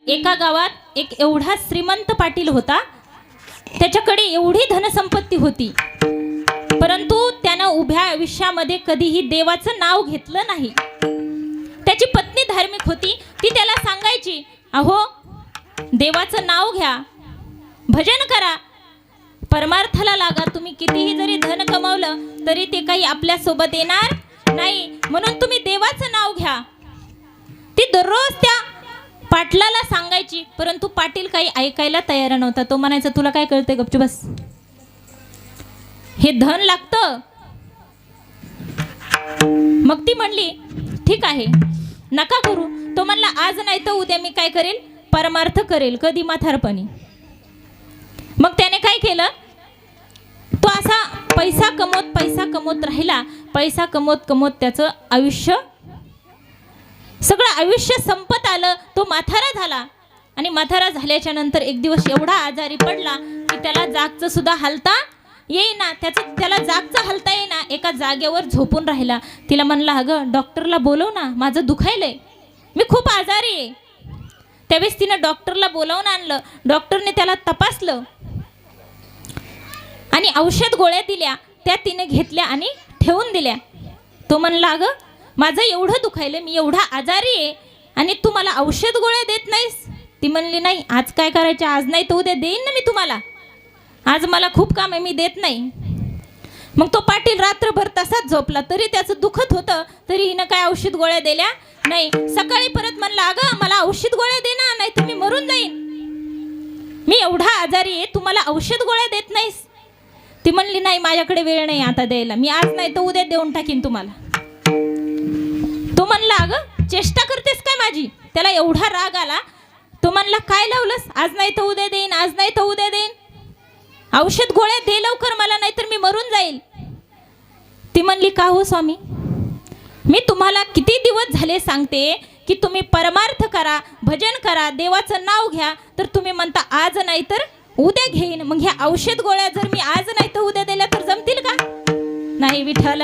एका गावात एक एवढा श्रीमंत पाटील होता. त्याच्याकडे एवढी धनसंपत्ती होती, परंतु त्यानं उभ्या आयुष्यामध्ये कधीही देवाचं नाव घेतलं नाही. त्याची पत्नी धार्मिक होती. ती त्याला सांगायची, अहो देवाचं नाव घ्या, भजन करा, परमार्थाला लागा. तुम्ही कितीही जरी धन कमावलं तरी ते काही आपल्या सोबत येणार नाही, म्हणून तुम्ही देवाचं नाव घ्या. ती दररोज त्या पाटलाला सांगायची, परंतु पाटील काही ऐकायला तयार नव्हता. तो म्हणायचा, तुला काय कळतंय, गपचूप बस, हे धन लागतं. मग ती म्हणली, ठीक आहे, नका करू. तो म्हणला, आज नाही तर उद्या मी काय करेल, परमार्थ करेल, कधी म्हातारपणी. मग त्याने काय केलं, तो असा पैसा कमवत राहिला. पैसा कमवत त्याचं आयुष्य, सगळं आयुष्य संपत आलं. तो म्हातारा झाला आणि म्हातारा झाल्याच्या नंतर एक दिवस एवढा आजारी पडला की त्याला जागचं सुद्धा हलता येईना. त्याला जागचं हलता येईना. एका जागेवर झोपून राहिला. तिला म्हणला, अगं डॉक्टरला बोलव ना, माझं दुखायलंय, मी खूप आजारी आहे. त्यावेळेस तिनं डॉक्टरला बोलावून आणलं. डॉक्टरने त्याला तपासलं आणि औषध गोळ्या दिल्या. त्या तिने घेतल्या आणि ठेवून दिल्या. तो म्हणला, अगं माझं एवढं दुखायलं, मी एवढा आजारी आहे आणि तू मला औषध गोळ्या देत नाहीस. ती म्हणली, नाही, आज काय करायचं, आज नाही तर उद्या देईन ना मी तुम्हाला, आज मला खूप काम आहे, मी देत नाही. मग तो पाटील रात्रभर तसाच झोपला. तरी त्याचं दुखत होतं, तरी हिनं काय औषध गोळ्या दिल्या नाही. सकाळी परत म्हणला, अगं मला औषध गोळ्या दे ना, नाही तर मी मरून जाईन, मी एवढा आजारी आहे, तू मला औषध गोळ्या देत नाहीस. ती म्हणली, नाही, माझ्याकडे वेळ नाही आता द्यायला, मी आज नाही तर उद्या देऊन टाकीन तुम्हाला. तो म्हणला, अगं चेष्टा करतेस काय माझी. त्याला एवढा राग आला. तो म्हणला, काय लावलंस, आज नाही तर उद्या देईन, आज नाही तर उद्या देईन, औषध गोळ्या दे लवकर मला, नाही तर मी मरून जाईल. ती म्हणली, का हो स्वामी, मी तुम्हाला किती दिवस झाले सांगते की तुम्ही परमार्थ करा, भजन करा, देवाचं नाव घ्या, तर तुम्ही म्हणता आज नाही तर उद्या घेईन. मग ह्या औषध गोळ्या जर मी आज नाही तर उद्या दिल्या तर जमतील का. नाही विठ्ठल.